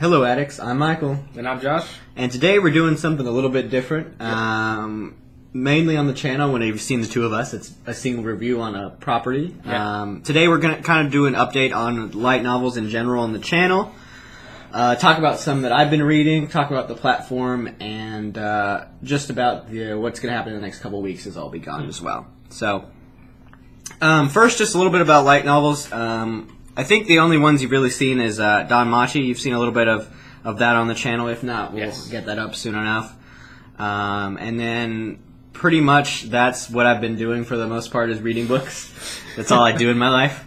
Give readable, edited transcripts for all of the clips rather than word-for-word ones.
Hello, Addicts. I'm Michael. And I'm Josh. And today we're doing something a little bit different. Mainly on the channel, when you've seen the two of us, it's a single review on a property. Today we're going to kind of do an update on light novels in general on the channel. Talk about some that I've been reading, talk about the platform, and just about what's going to happen in the next couple of weeks as I'll be gone as well. So, first, just a little bit about light novels. I think the only ones you've really seen is Don Machi. You've seen a little bit of that on the channel. If not, we'll get that up soon enough. And then pretty much that's what I've been doing for the most part is reading books. That's all I do in my life.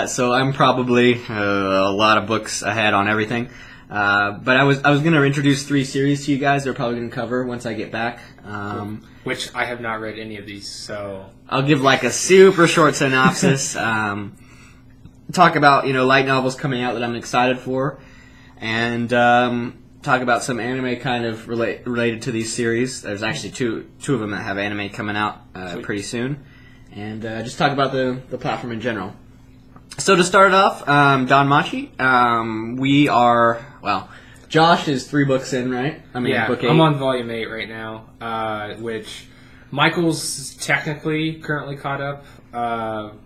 So I'm probably a lot of books ahead on everything. But I was going to introduce 3 series to you guys that we're probably going to cover once I get back. Which I have not read any of these, so... I'll give like a super short synopsis. Talk about, light novels coming out that I'm excited for. And talk about some anime kind of related to these series. There's actually two of them that have anime coming out pretty soon. And just talk about the platform in general. So to start off, Don Machi, we are, Josh is 3 books in, right? Book 8. I'm on volume 8 right now, which Michael's technically currently caught up,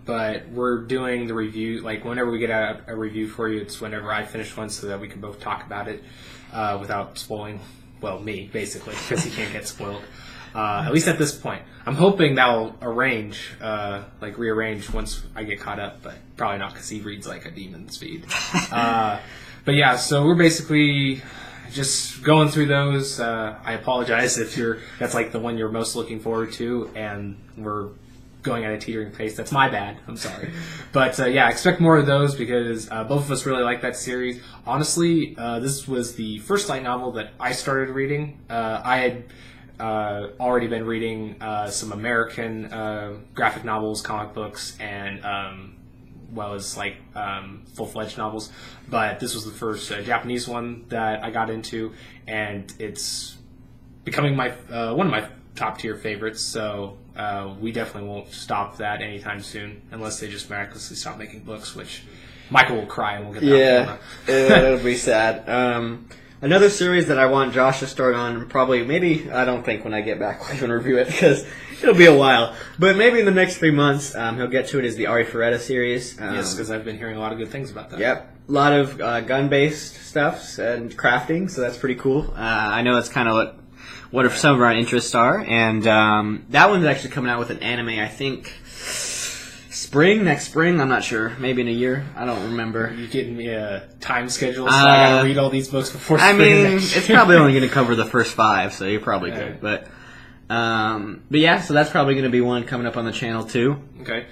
but we're doing the review, like whenever we get a review for you, it's whenever I finish one so that we can both talk about it without spoiling, me, basically, because he can't get spoiled. At least at this point. I'm hoping that'll rearrange once I get caught up, but probably not because he reads like a demon speed. But yeah, so we're basically just going through those. I apologize if that's like the one you're most looking forward to, and we're going at a teetering pace. That's my bad. I'm sorry. But expect more of those because both of us really like that series. Honestly, this was the first light novel that I started reading. I had already been reading some American graphic novels, comic books, and full-fledged novels. But this was the first Japanese one that I got into, and it's becoming my one of my top-tier favorites. So we definitely won't stop that anytime soon, unless they just miraculously stop making books, which Michael will cry and we'll get that. Yeah, it'll be sad. Another series that I want Josh to start on, I don't think when I get back we'll even review it because it'll be a while. But maybe in the next 3 months he'll get to it, is the Ari Ferretta series. Yes, because I've been hearing a lot of good things about that. Yep. A lot of gun-based stuff and crafting, so that's pretty cool. I know that's kind of what some of our interests are. And that one's actually coming out with an anime, I think, next spring, I'm not sure. Maybe in a year. I don't remember. You getting me a time schedule so I gotta read all these books before spring next year? It's probably only going to cover the first 5, so you're probably good. But yeah, so that's probably going to be one coming up on the channel too. Okay.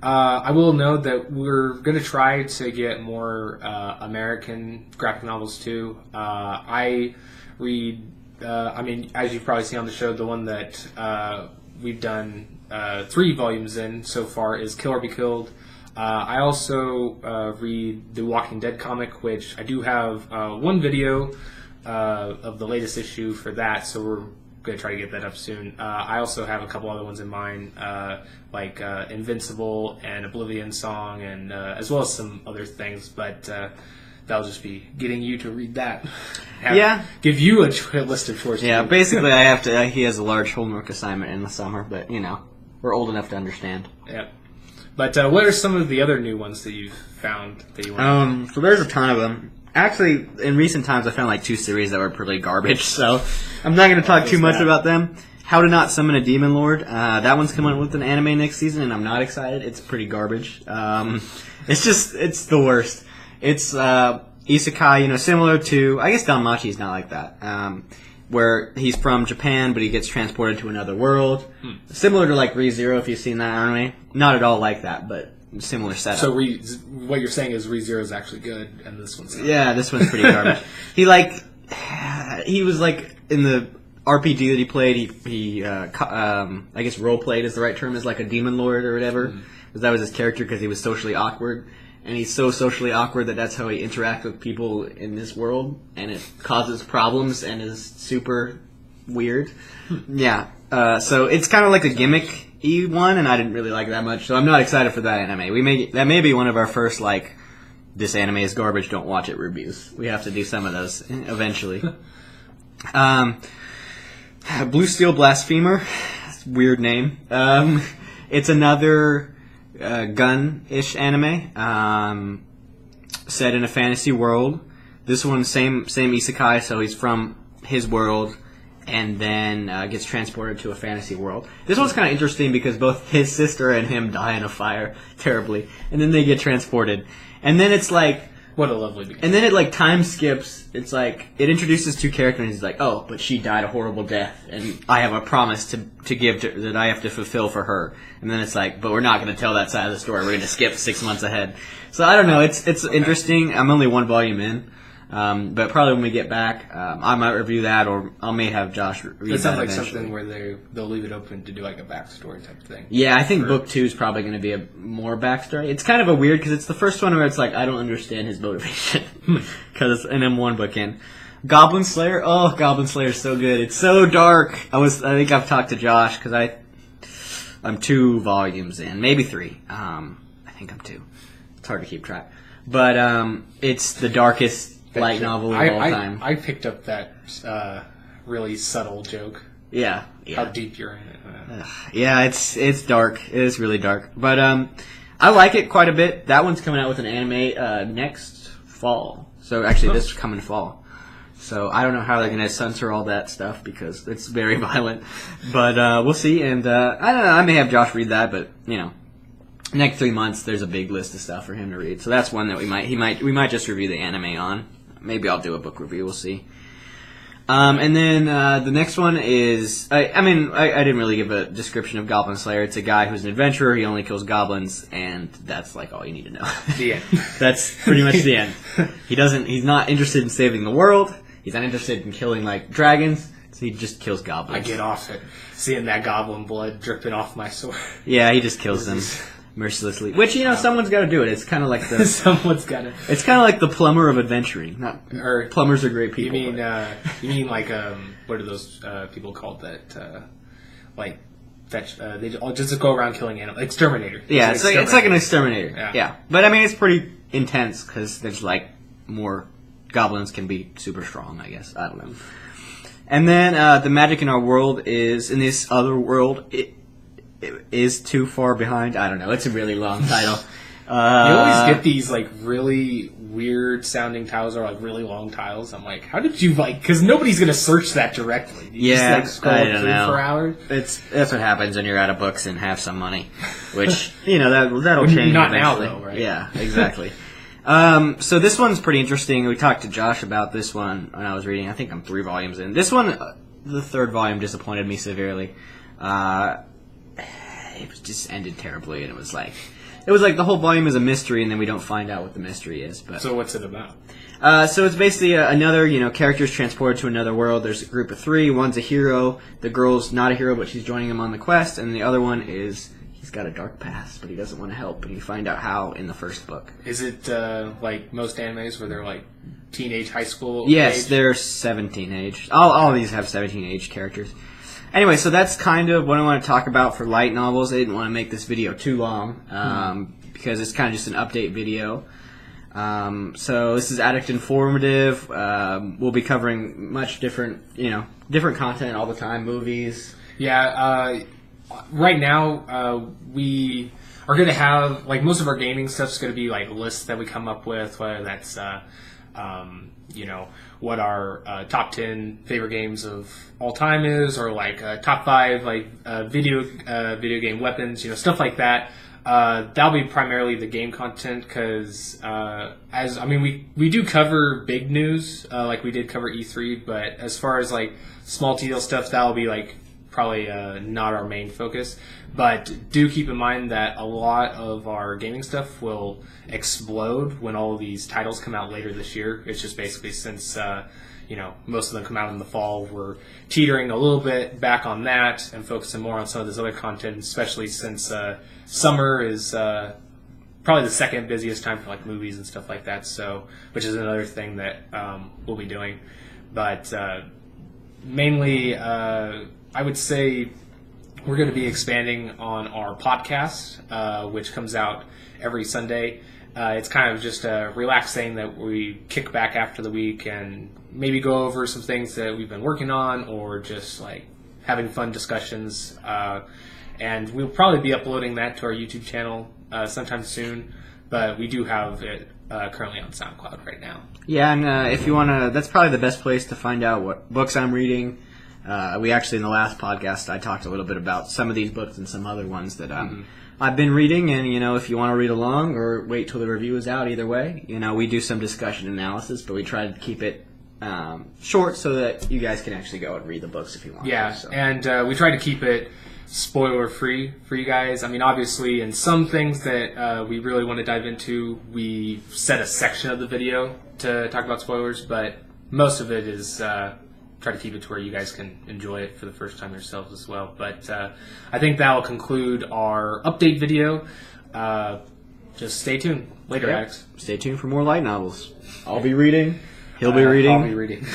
I will note that we're going to try to get more American graphic novels too. I read, as you've probably seen on the show, the one that we've done 3 volumes in so far is Kill or Be Killed. I also read the Walking Dead comic, which I do have one video of the latest issue for that, so we're going to try to get that up soon. I also have a couple other ones in mind, like Invincible and Oblivion Song, and as well as some other things, but that'll just be getting you to read that. Give you a list of chores. Yeah, basically I have to. He has a large homework assignment in the summer, but we're old enough to understand. Yeah. But what are some of the other new ones that you've found that you want? So there's a ton of them. Actually, in recent times, I found like 2 series that were pretty garbage, so I'm not going to talk too much about them. How to Not Summon a Demon Lord. That one's coming out with an anime next season, and I'm not excited. It's pretty garbage. It's the worst. It's isekai, similar to, I guess Don Machi's not like that, where he's from Japan, but he gets transported to another world. Similar to like ReZero, if you've seen that anime. Not at all like that, but similar setup. So what you're saying is ReZero is actually good, and this one's not. Yeah, this one's pretty garbage. He was like in the RPG that he played. He I guess role played is the right term, as like a demon lord or whatever, because that was his character because he was socially awkward, and he's so socially awkward that's how he interacts with people in this world, and it causes problems and is super weird. Yeah, so it's kind of like a gimmick-y one, and I didn't really like it that much, so I'm not excited for that anime. That may be one of our first this anime is garbage, don't watch it reviews. We have to do some of those eventually. Blue Steel Blasphemer, weird name. It's another gun-ish anime set in a fantasy world. This one, same isekai, so he's from his world and then gets transported to a fantasy world. This one's kind of interesting because both his sister and him die in a fire terribly, and then they get transported. And then it's like... What a lovely beginning. And then it like time skips. It's like it introduces two characters and he's like, oh, but she died a horrible death and I have a promise to give that I have to fulfill for her. And then it's like, but we're not going to tell that side of the story. We're going to skip 6 months ahead. So I don't know. It's interesting. I'm only one volume in. But probably when we get back, I might review that, or I may have Josh read that. It sounds like eventually. something where they'll leave it open to do like a backstory type thing. Yeah, I think book 2 is probably going to be a more backstory. It's kind of a weird because it's the first one where it's like I don't understand his motivation because and I'm one book in. Goblin Slayer. Oh, Goblin Slayer is so good. It's so dark. I think I've talked to Josh because I'm 2 volumes in, maybe 3. I think I'm 2. It's hard to keep track, but it's the darkest light novel of all time. I picked up that really subtle joke. Yeah. How deep you're in it. Yeah, it's dark. It is really dark. But I like it quite a bit. That one's coming out with an anime next fall. So actually this coming fall. So I don't know how they're going to censor all that stuff because it's very violent. But we'll see. And I don't know. I may have Josh read that, but next 3 months there's a big list of stuff for him to read. So that's one that we might just review the anime on. Maybe I'll do a book review. We'll see. And then the next one is... I didn't really give a description of Goblin Slayer. It's a guy who's an adventurer. He only kills goblins, and that's like all you need to know. The end. That's pretty much the end. He's not interested in saving the world. He's not interested in killing like dragons. So he just kills goblins. I get off it. Seeing that goblin blood dripping off my sword. Yeah, he just kills them. Mercilessly, which someone's got to do it. It's kind of like the someone's got to. It's kind of like the plumber of adventuring. Plumbers are great people. You mean like what are those people called that like fetch? They just go around killing animals. Exterminator. Yeah, it's like an exterminator. Yeah, but I mean it's pretty intense because there's like more goblins can be super strong. I guess I don't know. And then the magic in our world is in this other world. It is too far behind. I don't know. It's a really long title. You always get these like really weird sounding titles or like really long titles. I'm like, how did you because nobody's gonna search that directly. You just scroll through for hours. That's what happens when you're out of books and have some money, which that'll change. Not eventually. now though, right? Yeah, exactly. So this one's pretty interesting. We talked to Josh about this one when I was reading. I think I'm 3 volumes in. This one, the 3rd volume disappointed me severely. It just ended terribly, and it was like the whole volume is a mystery, and then we don't find out what the mystery is. But so what's it about? So it's basically another character's transported to another world. There's a group of 3. One's a hero. The girl's not a hero, but she's joining him on the quest, and the other one is he's got a dark past, but he doesn't want to help, and you find out how in the first book. Is it like most animes where they're like teenage, high school? Yes, age? they're 17 age. All of these have 17 age characters. Anyway, so that's kind of what I want to talk about for light novels. I didn't want to make this video too long because it's kind of just an update video. So this is Addict Informative. We'll be covering much different content all the time, movies. Yeah, right now we are going to have, like, most of our gaming stuff is going to be like lists that we come up with, whether that's what our top 10 favorite games of all time is, or like top 5 video game weapons, stuff like that. That'll be primarily the game content because we do cover big news, like we did cover E3, but as far as like small detail stuff, that'll be like probably not our main focus. But do keep in mind that a lot of our gaming stuff will explode when all of these titles come out later this year. It's just basically since most of them come out in the fall, we're teetering a little bit back on that and focusing more on some of this other content, especially since summer is probably the second busiest time for like movies and stuff like that. So, which is another thing that we'll be doing. But mainly, I would say we're going to be expanding on our podcast, which comes out every Sunday. It's kind of just a relaxed thing that we kick back after the week and maybe go over some things that we've been working on, or just like having fun discussions. And we'll probably be uploading that to our YouTube channel sometime soon, but we do have it currently on SoundCloud right now. Yeah, and if you want to, that's probably the best place to find out what books I'm reading. We actually, in the last podcast, I talked a little bit about some of these books and some other ones that I've been reading. And, if you want to read along or wait till the review is out, either way, we do some discussion analysis, but we try to keep it short so that you guys can actually go and read the books if you want. Yeah, to, so. And we try to keep it spoiler-free for you guys. I mean, obviously, in some things that we really want to dive into, we set a section of the video to talk about spoilers, but most of it is try to keep it to where you guys can enjoy it for the first time yourselves as well. But I think that will conclude our update video. Just stay tuned. Later, Addicts. Stay tuned for more light novels. I'll be reading. He'll be reading. I'll be reading.